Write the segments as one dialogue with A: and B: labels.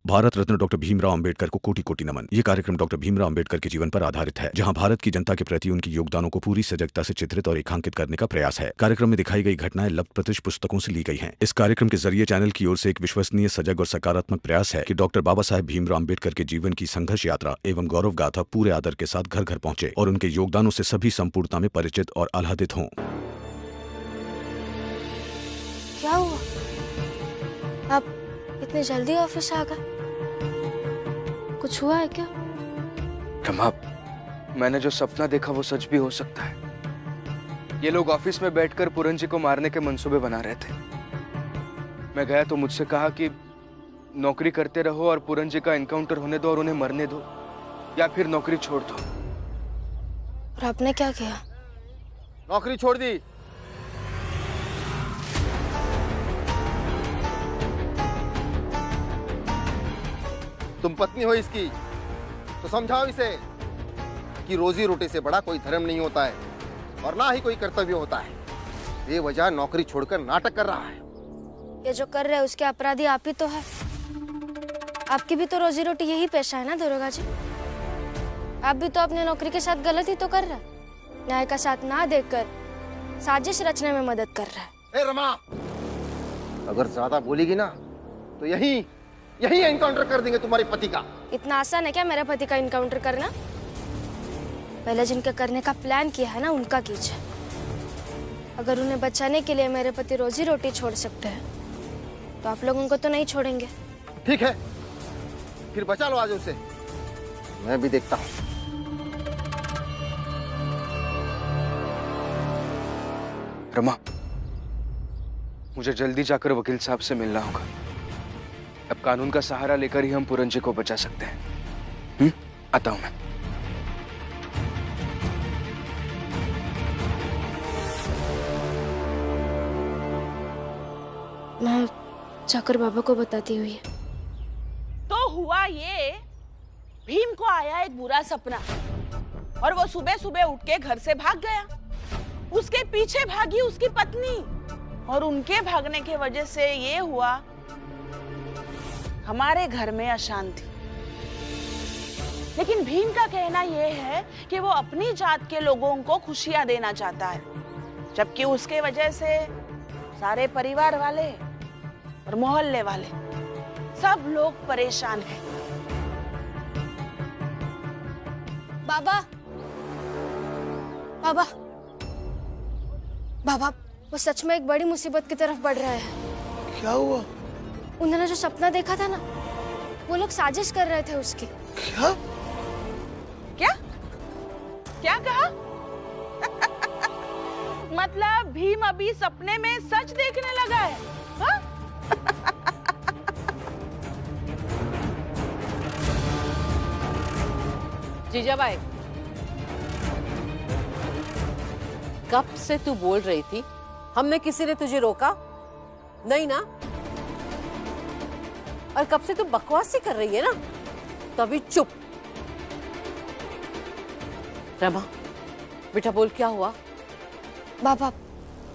A: Bharat Ratna doctor Bhimrao Ambedkar को कोटि कोटि नमन। ये कार्यक्रम डॉक्टर भीमराव अंबेडकर के जीवन पर आधारित है, जहां भारत की जनता के प्रति उनके योगदानों को पूरी सजगता से चित्रित और रेखांकित करने का प्रयास है। कार्यक्रम में दिखाई गई घटनाएं लब्ध प्रतिष्ठ पुस्तकों से ली गई हैं। इस कार्यक्रम के जरिए चैनल की ओर से एक विश्वसनीय, सजग और सकारात्मक प्रयास है कि डॉक्टर बाबा साहेब भीमराव अंबेडकर के जीवन की संघर्ष यात्रा एवं गौरव गाथा पूरे आदर के साथ घर घर पहुंचे और उनके योगदानों से सभी संपूर्णता में परिचित और आह्लादित हों।
B: क्या हुआ? आप इतने जल्दी ऑफिस आ गए? कुछ हुआ है क्या?
C: रमा, मैंने जो सपना देखा वो सच भी हो सकता है। ये लोग ऑफिस में बैठकर पूरन जी को मारने के मंसूबे बना रहे थे। मैं गया तो मुझसे कहा कि नौकरी करते रहो और पूरन जी का एनकाउंटर होने दो और उन्हें मरने दो, या फिर नौकरी छोड़ दो।
B: और आपने क्या किया?
D: नौकरी छोड़ दी। तुम पत्नी हो इसकी, तो समझाओ इसे कि रोजी रोटी से बड़ा कोई धर्म नहीं होता है और ना ही कोई कर्तव्य होता है। बेवजह नौकरी छोड़कर नाटक कर रहा है।
B: ये जो कर रहे हैं उसके अपराधी आप ही तो है। आपकी भी तो रोजी रोटी यही पेशा है ना दरोगा जी? आप भी तो अपने नौकरी के साथ गलत ही तो कर रहे हैं। न्याय का साथ ना देकर साजिश रचने में मदद कर रहा है।
D: ए रमा, अगर ज्यादा बोलेगी ना तो यही एनकाउंटर कर देंगे तुम्हारे पति का।
B: इतना आसान है क्या मेरे पति का इनकाउंटर करना? पहले जिनके करने का प्लान किया है ना उनका कीजिए। अगर उन्हें बचाने के लिए मेरे पति रोजी रोटी छोड़ सकते हैं तो आप लोग उनको तो नहीं छोड़ेंगे।
D: ठीक है, फिर बचा लो आज उसे, मैं भी देखता हूँ।
C: रमा, मुझे जल्दी जाकर वकील साहब से मिलना होगा। अब कानून का सहारा लेकर ही हम पूरन जी को बचा सकते हैं। आता हूं
B: मैं जाकर बाबा को बताती हुई।
E: तो हुआ ये, भीम को आया एक बुरा सपना और वो सुबह सुबह उठ के घर से भाग गया। उसके पीछे भागी उसकी पत्नी और उनके भागने की वजह से ये हुआ, हमारे घर में अशांति। लेकिन भीम का कहना यह है कि वो अपनी जात के लोगों को खुशियां देना चाहता है, जबकि उसके वजह से सारे परिवार वाले और मोहल्ले वाले सब लोग परेशान हैं।
B: बाबा, बाबा, बाबा, वो सच में एक बड़ी मुसीबत की तरफ बढ़ रहा है।
D: क्या हुआ?
B: उन्होंने जो सपना देखा था ना, वो लोग साजिश कर रहे थे उसकी।
D: क्या?
E: क्या क्या कहा? मतलब भीम अभी सपने में सच देखने लगा है? हा?
F: जीजाबाई, कब से तू बोल रही थी? हमने किसी ने तुझे रोका नहीं ना? और कब से तू बकवास ही कर रही है ना? तो अभी चुप। रमा, बेटा बोल, क्या हुआ?
B: बाबा,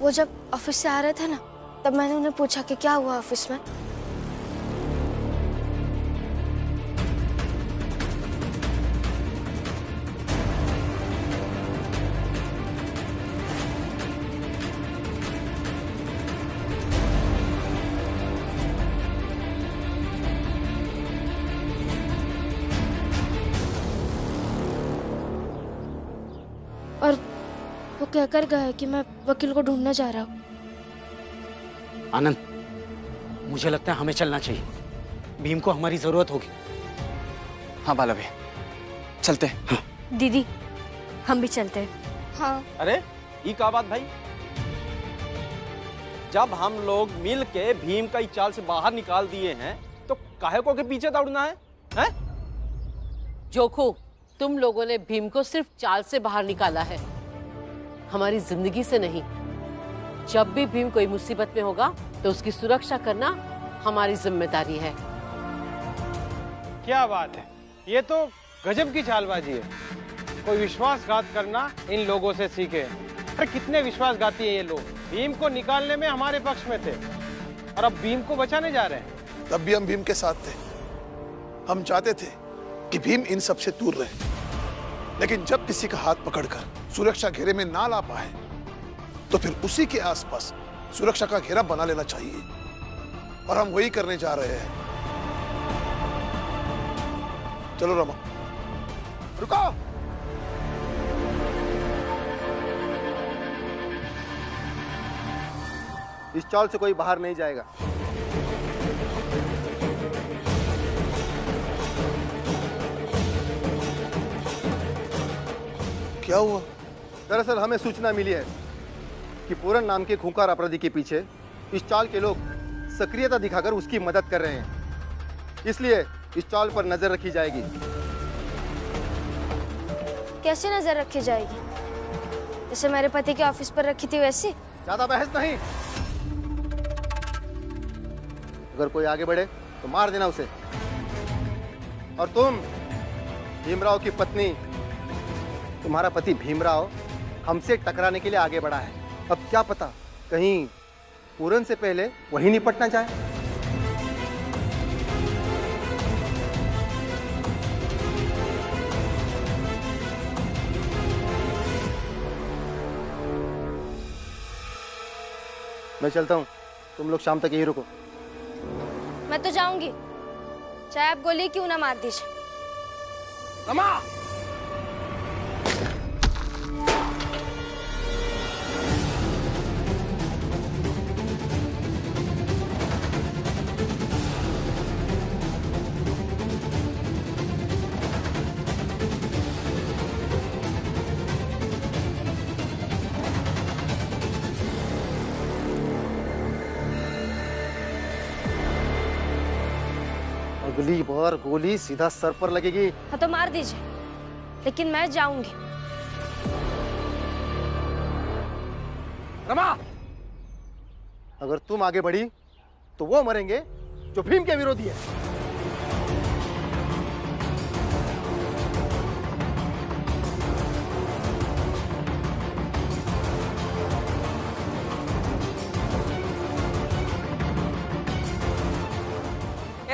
B: वो जब ऑफिस से आ रहे थे ना, तब मैंने उन्हें पूछा कि क्या हुआ ऑफिस में। और वो कहकर गए कि मैं वकील को ढूंढने जा रहा हूँ।
G: आनंद, मुझे लगता है हमें चलना चाहिए। भीम को हमारी जरूरत होगी।
C: हाँ बाला भैया, चलते हैं।
G: हाँ।
B: दीदी, हम भी चलते हैं। हाँ।
H: अरे ये क्या बात भाई? जब हम लोग मिल के भीम का इस चाल से बाहर निकाल दिए हैं तो काहे को के पीछे दौड़ना है? हैं?
F: जोखू, तुम लोगों ने भीम को सिर्फ चाल से बाहर निकाला है, हमारी जिंदगी से नहीं। जब भी भीम कोई मुसीबत में होगा तो उसकी सुरक्षा करना हमारी जिम्मेदारी है।
I: क्या बात है, ये तो गजब की चालबाजी है। कोई विश्वासघात करना इन लोगों से सीखे। अरे कितने विश्वासघाती हैं ये लोग। भीम को निकालने में हमारे पक्ष में थे और अब भीम को बचाने जा रहे हैं।
J: तब भी हम भीम के साथ थे। हम चाहते थे कि भीम इन सब से दूर रहे, लेकिन जब किसी का हाथ पकड़कर सुरक्षा घेरे में ना ला पाए तो फिर उसी के आसपास सुरक्षा का घेरा बना लेना चाहिए, और हम वही करने जा रहे हैं। चलो रमा।
D: रुको। इस चाल से कोई बाहर नहीं जाएगा।
J: क्या हुआ?
D: दरअसल हमें सूचना मिली है कि पूरन नाम के खूंखार अपराधी के पीछे इस चाल के लोग सक्रियता दिखाकर उसकी मदद कर रहे हैं, इसलिए इस चाल पर नजर रखी जाएगी।
B: कैसे नजर रखी जाएगी? जैसे मेरे पति के ऑफिस पर रखी थी वैसी?
D: ज्यादा बहस नहीं। अगर कोई आगे बढ़े तो मार देना उसे। और तुम भीमराव की पत्नी, तुम्हारा पति भीमराव हमसे टकराने के लिए आगे बढ़ा है। अब क्या पता कहीं पूरन से पहले वही निपटना चाहे। मैं चलता हूँ, तुम लोग शाम तक यही रुको।
B: मैं तो जाऊंगी, चाहे आप गोली क्यों ना मार दीजिए।
D: रमा! अगली बार गोली सीधा सर पर लगेगी।
B: हाँ तो मार दीजिए, लेकिन मैं जाऊंगी।
D: रमा! अगर तुम आगे बढ़ी तो वो मरेंगे जो भीम के विरोधी है।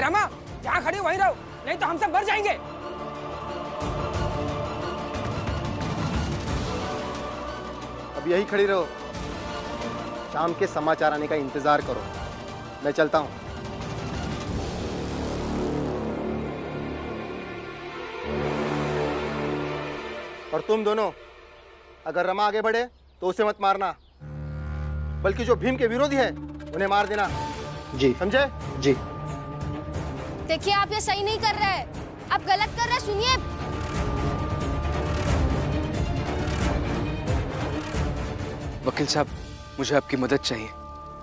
K: रमा, जहाँ खड़ी वहीं रहो, नहीं तो हम सब मर जाएंगे।
D: अब यही खड़ी रहो, शाम के समाचार आने का इंतजार करो। मैं चलता हूं। और तुम दोनों, अगर रमा आगे बढ़े तो उसे मत मारना, बल्कि जो भीम के विरोधी है उन्हें मार देना।
G: जी
D: समझे?
G: जी।
B: देखिए, आप ये सही नहीं कर रहे, आप गलत कर रहे, सुनिए।
C: वकील साहब, मुझे आपकी मदद चाहिए।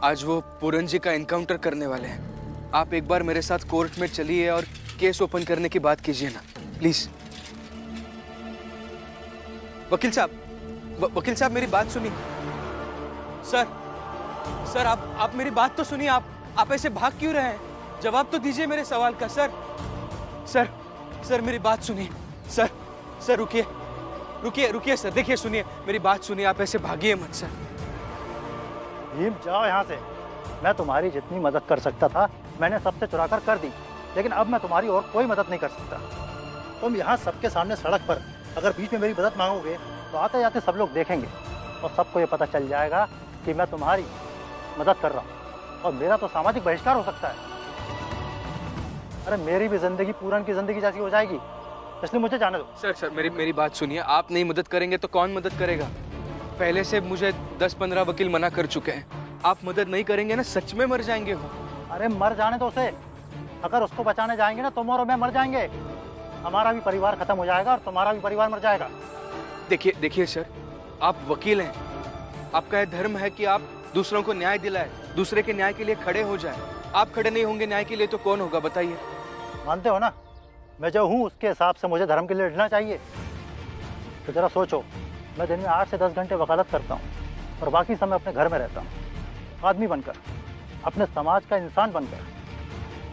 C: आज वो पूरन जी का एनकाउंटर करने वाले हैं। आप एक बार मेरे साथ कोर्ट में चलिए और केस ओपन करने की बात कीजिए ना, प्लीज। वकील साहब मेरी बात सुनिए। सर आप मेरी बात तो सुनिए। आप ऐसे भाग क्यों रहे हैं? जवाब तो दीजिए मेरे सवाल का। सर मेरी बात सुनिए। सर रुकिए सर, देखिए, सुनिए मेरी बात सुनिए। आप ऐसे भागिए मत सर।
L: भीम, जाओ यहाँ से। मैं तुम्हारी जितनी मदद कर सकता था मैंने सबसे चुरा कर दी, लेकिन अब मैं तुम्हारी और कोई मदद नहीं कर सकता। तुम यहाँ सबके सामने सड़क पर अगर बीच में मेरी मदद मांगोगे तो आते जाते सब लोग देखेंगे और सबको ये पता चल जाएगा कि मैं तुम्हारी मदद कर रहा हूँ, और मेरा तो सामाजिक बहिष्कार हो सकता है। अरे मेरी भी जिंदगी पूरन की जिंदगी जैसी हो जाएगी, इसलिए मुझे जाने दो।
C: सर मेरी बात सुनिए। आप नहीं मदद करेंगे तो कौन मदद करेगा? पहले से मुझे 10-15 वकील मना कर चुके हैं। आप मदद नहीं करेंगे ना, सच में मर जाएंगे वो।
L: अरे मर जाने दो उसे। अगर उसको बचाने जाएंगे ना, तुम और मैं मर जाएंगे। हमारा भी परिवार खत्म हो जाएगा और तुम्हारा भी परिवार मर जाएगा।
C: देखिए सर, आप वकील हैं। आपका यह धर्म है कि आप दूसरों को न्याय दिलाए, दूसरे के न्याय के लिए खड़े हो जाए। आप खड़े नहीं होंगे न्याय के लिए तो कौन होगा, बताइए?
L: मानते हो ना, मैं जो हूँ उसके हिसाब से मुझे धर्म के लिए लड़ना चाहिए। तो जरा सोचो, मैं दिन में 8 से 10 घंटे वकालत करता हूँ और बाकी समय अपने घर में रहता हूँ, आदमी बनकर, अपने समाज का इंसान बनकर।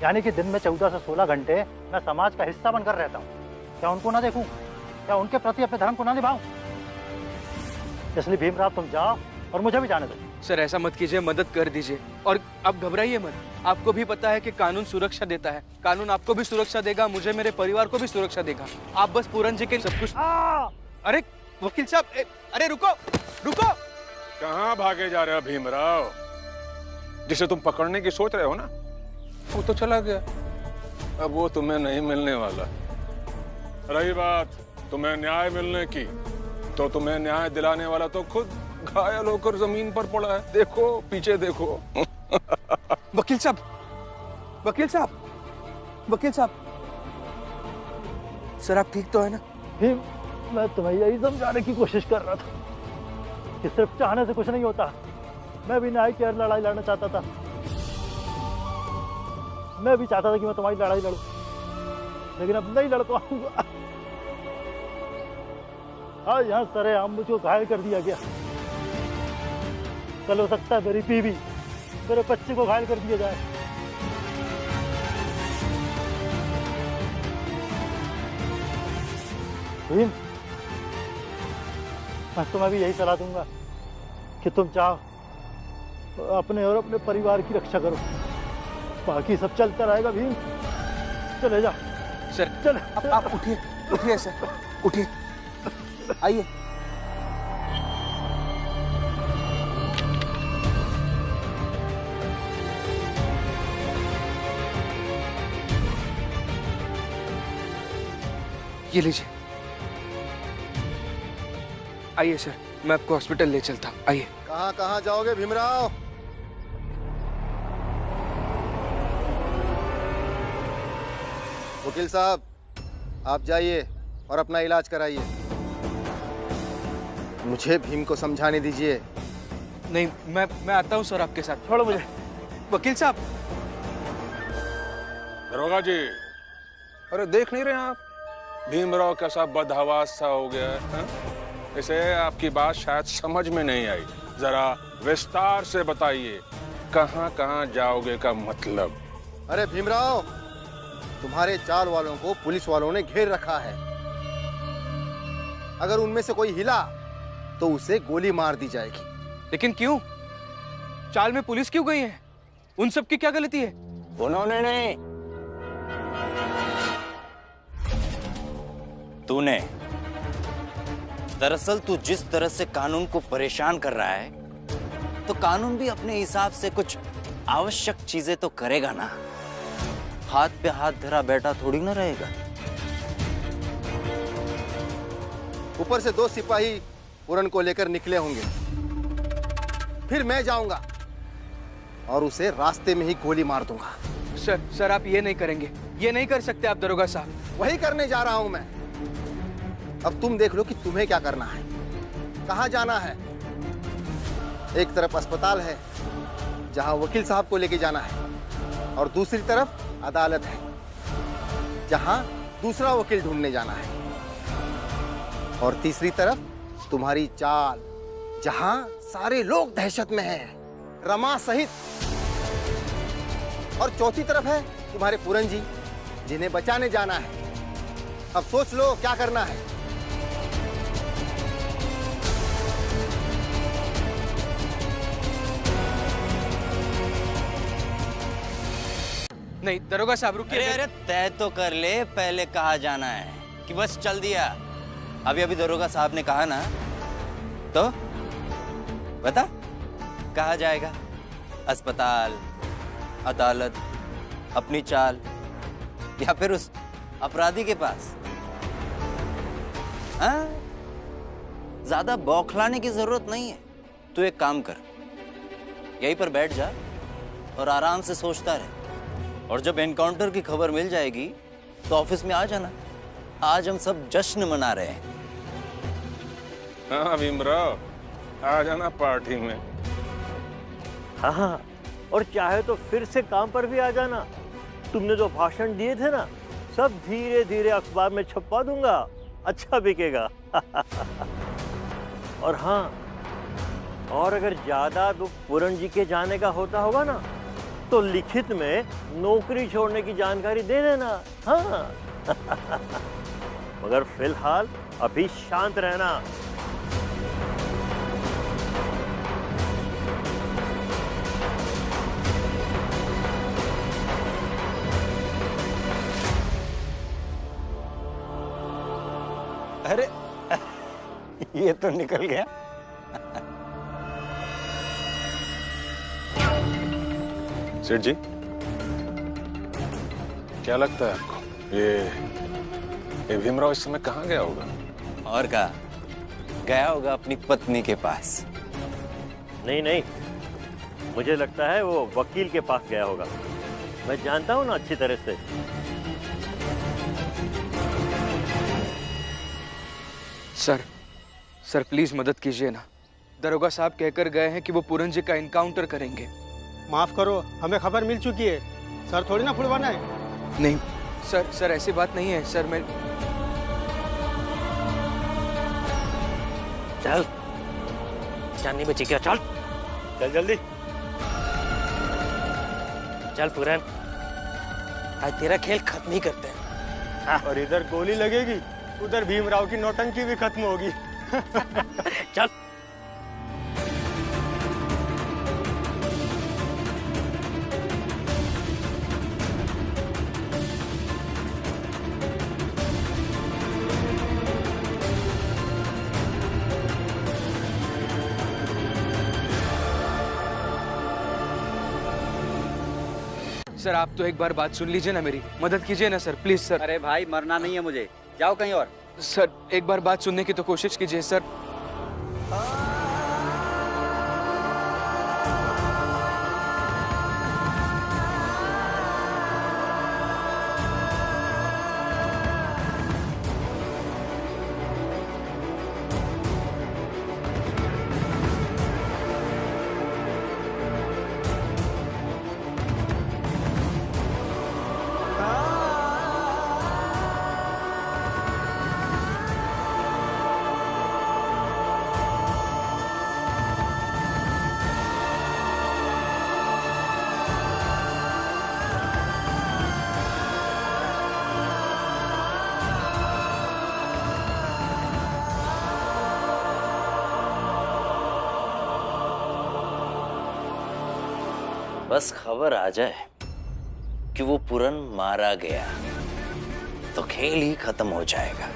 L: यानी कि दिन में 14 से 16 घंटे मैं समाज का हिस्सा बनकर रहता हूँ। क्या उनको ना देखूँ? क्या उनके प्रति अपने धर्म को ना निभाऊँ? इसलिए भीमराव, तुम जाओ और मुझे भी जाने दो।
C: सर ऐसा मत कीजिए, मदद कर दीजिए। और आप घबराइए मत, आपको भी पता है कि कानून सुरक्षा देता है, कानून आपको भी सुरक्षा देगा, मुझे मेरे परिवार को भी सुरक्षा देगा। आप बस पूरन जी के सब कुछ। अरे वकील साहब, अरे रुको रुको।
M: कहाँ भागे जा रहे हो भीमराव? जिसे तुम पकड़ने की सोच रहे हो ना, वो तो चला गया, अब वो तुम्हें नहीं मिलने वाला। रही बात तुम्हें न्याय मिलने की, तो तुम्हें न्याय दिलाने वाला तो खुद घायल होकर जमीन पर पड़ा है। देखो पीछे देखो।
C: वकील साहब, वकील साहब, वकील साहब, सर आप ठीक तो है ना?
L: भीम, मैं तुम्हें यही समझाने की कोशिश कर रहा था कि सिर्फ चाहने से कुछ नहीं होता। मैं भी न्याय की हर लड़ाई लड़ना चाहता था। मैं भी चाहता था कि मैं तुम्हारी लड़ाई लड़ूं, लेकिन अब नहीं लड़ पाऊंगा। आज यहाँ सरेआम मुझको घायल कर दिया गया। कल हो सकता है मेरी बीवी, मेरे बच्चे को घायल कर दिया जाए। भीम, मैं तुम्हें भी यही सलाह दूंगा कि तुम चाहो अपने और अपने परिवार की रक्षा करो, बाकी सब चलता रहेगा। भीम चले जा।
C: सर
L: चल,
C: आप उठिए, उठिए सर, उठिए, आइए। ये लीजिए। आइए सर, मैं आपको हॉस्पिटल ले चलता हूँ, आइए।
D: कहाँ कहाँ जाओगे भीमराव? वकील साहब, आप जाइए और अपना इलाज कराइए। मुझे भीम को समझाने दीजिए।
C: नहीं, मैं आता हूँ सर आपके साथ।
L: छोड़ो मुझे।
C: वकील साहब।
M: दरोगा जी, अरे देख नहीं रहे आप भीमराव कैसा बदहवास सा हो गया है? इसे आपकी बात शायद समझ में नहीं आई, जरा विस्तार से बताइए, कहाँ कहाँ जाओगे का मतलब?
D: अरे भीमराव, तुम्हारे चाल वालों को पुलिस वालों ने घेर रखा है। अगर उनमें से कोई हिला तो उसे गोली मार दी जाएगी।
C: लेकिन क्यों? चाल में पुलिस क्यों गई है? उन सब की क्या गलती है?
N: उन्होंने नहीं, तूने। दरअसल तू जिस तरह से कानून को परेशान कर रहा है, तो कानून भी अपने हिसाब से कुछ आवश्यक चीजें तो करेगा ना। हाथ पे हाथ धरा बैठा थोड़ी ना रहेगा।
D: ऊपर से 2 सिपाही पूरन को लेकर निकले होंगे, फिर मैं जाऊंगा और उसे रास्ते में ही गोली मार दूंगा।
C: सर आप ये नहीं करेंगे, ये नहीं कर सकते आप दरोगा साहब।
D: वही करने जा रहा हूं मैं। अब तुम देख लो कि तुम्हें क्या करना है, कहां जाना है। एक तरफ अस्पताल है जहां वकील साहब को लेके जाना है, और दूसरी तरफ अदालत है जहां दूसरा वकील ढूंढने जाना है, और तीसरी तरफ तुम्हारी चाल जहां सारे लोग दहशत में हैं, रमा सहित, और चौथी तरफ है तुम्हारे पूरन जी जिन्हें बचाने जाना है। अब सोच लो क्या करना है।
C: नहीं दरोगा साहब रुकिए।
N: अरे तय तो कर ले, पहले कहाँ जाना है कि बस चल दिया? अभी अभी दरोगा साहब ने कहा ना, तो बता कहाँ जाएगा? अस्पताल, अदालत, अपनी चाल, या फिर उस अपराधी के पास? हाँ? ज्यादा बौखलाने की जरूरत नहीं है। तू एक काम कर, यहीं पर बैठ जा और आराम से सोचता रहे, और जब एनकाउंटर की खबर मिल जाएगी तो ऑफिस में आ जाना। आज हम सब जश्न मना रहे हैं।
M: हाँ भीमराव, आ जाना पार्टी में।
O: हाँ, और चाहे तो फिर से काम पर भी आ जाना। तुमने जो भाषण दिए थे ना, सब धीरे धीरे अखबार में छपवा दूंगा, अच्छा बिकेगा। और हाँ, और अगर ज्यादा दुख पूरन जी के जाने का होता होगा ना, तो लिखित में नौकरी छोड़ने की जानकारी दे देना। हाँ। मगर फिलहाल अभी शांत रहना।
N: अरे ये तो निकल गया।
M: सेठ जी, क्या लगता है आपको ये भीमराव इस समय कहाँ गया होगा?
N: और कहा गया होगा अपनी पत्नी के पास।
O: नहीं नहीं, मुझे लगता है वो वकील के पास गया होगा। मैं जानता हूँ ना अच्छी तरह से।
C: सर प्लीज मदद कीजिए ना। दरोगा साहब कहकर गए हैं कि वो पूरन जी का इनकाउंटर करेंगे।
I: माफ करो, हमें खबर मिल चुकी है। सर थोड़ी ना फुलवाना है।
C: नहीं सर ऐसी बात नहीं है सर। मैं
O: चल, जान नहीं बची क्या? चल चल जल्दी
K: चल पूरन, आज तेरा खेल खत्म ही करते हैं।
I: और इधर गोली लगेगी, उधर भीमराव की नौटंकी भी खत्म होगी।
K: चल।
C: सर आप तो एक बार बात सुन लीजिए ना मेरी, मदद कीजिए ना सर, प्लीज सर।
N: अरे भाई मरना नहीं है मुझे, जाओ कहीं और।
C: सर एक बार बात सुनने की तो कोशिश कीजिए सर।
N: बस खबर आ जाए कि वो पूरन मारा गया तो खेल ही खत्म हो जाएगा।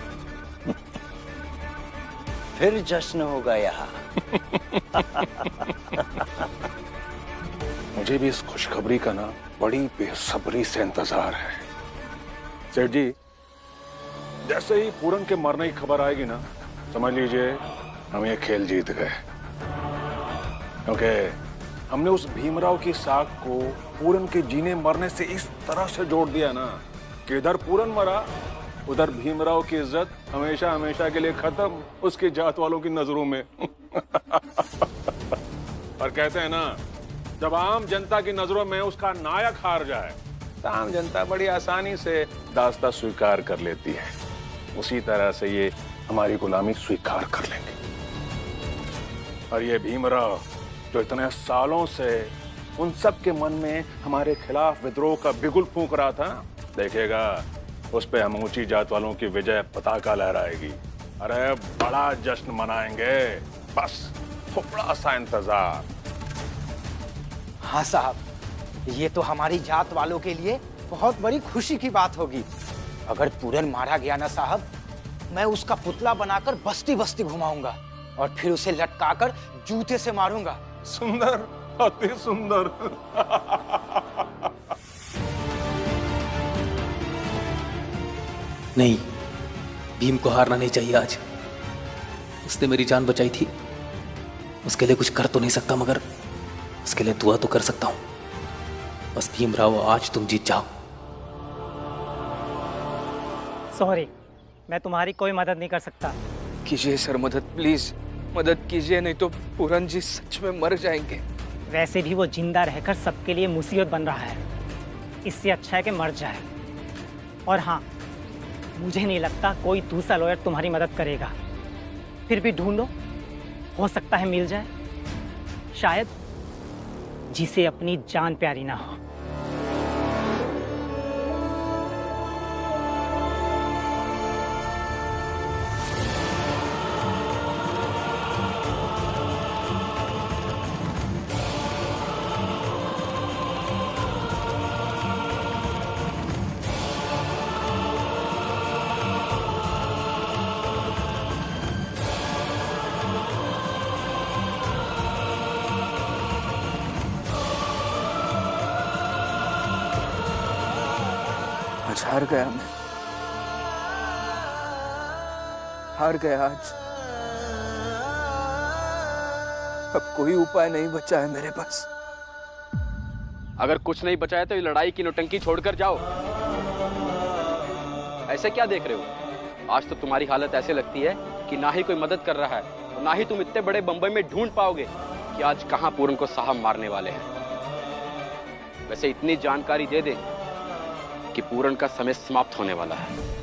N: फिर जश्न होगा यहाँ।
M: मुझे भी इस खुशखबरी का ना बड़ी बेसब्री से इंतजार है। सेठ जी, जैसे ही पूरन के मरने की खबर आएगी ना, समझ लीजिए हम ये खेल जीत गए। क्योंकि हमने उस भीमराव की साख को पूरन के जीने मरने से इस तरह से जोड़ दिया ना कि इधर पूरन मरा, उधर भीमराव की इज्जत हमेशा हमेशा के लिए खत्म उसकी जात वालों की नजरों में। और कहते हैं ना, जब आम जनता की नजरों में उसका नायक हार जाए तो आम जनता बड़ी आसानी से दास्ता स्वीकार कर लेती है। उसी तरह से ये हमारी गुलामी स्वीकार कर लेंगे। और ये भीमराव जो इतने सालों से उन सब के मन में हमारे खिलाफ विद्रोह का बिगुल फूंक रहा था, देखिएगा उस पे हम ऊंची जात वालों की विजय पताका लहराएगी। अरे बड़ा जश्न मनाएंगे, बस थोड़ा सा इंतजार।
K: हाँ साहब, ये तो हमारी जात वालों के लिए बहुत बड़ी खुशी की बात होगी। अगर पूरन मारा गया ना साहब, मैं उसका पुतला बनाकर बस्ती बस्ती घुमाऊंगा और फिर उसे लटकाकर जूते से मारूंगा।
M: सुंदर, अति सुंदर।
P: नहीं, भीम को हारना नहीं चाहिए आज। उसने मेरी जान बचाई थी, उसके लिए कुछ कर तो नहीं सकता, मगर उसके लिए दुआ तो कर सकता हूं। बस भीमराव, आज तुम जीत जाओ।
Q: सॉरी, मैं तुम्हारी कोई मदद नहीं कर सकता।
C: कीजिए सर मदद, प्लीज मदद कीजिए, नहीं तो पूरन जी सच में मर जाएंगे।
Q: वैसे भी वो जिंदा रहकर सबके लिए मुसीबत बन रहा है, इससे अच्छा है कि मर जाए। और हाँ, मुझे नहीं लगता कोई दूसरा लॉयर तुम्हारी मदद करेगा। फिर भी ढूंढो, हो सकता है मिल जाए, शायद जिसे अपनी जान प्यारी ना हो।
C: आज हार गया मैं, हार गया आज। अब कोई उपाय नहीं बचा है मेरे पास।
H: अगर कुछ नहीं बचा है तो ये लड़ाई की नौटंकी छोड़कर जाओ। ऐसे क्या देख रहे हो? आज तो तुम्हारी हालत ऐसे लगती है कि ना ही कोई मदद कर रहा है और ना ही तुम इतने बड़े बंबई में ढूंढ पाओगे कि आज कहां पूरन को साहब मारने वाले हैं। वैसे इतनी जानकारी दे दें कि पूरन का समय समाप्त होने वाला है।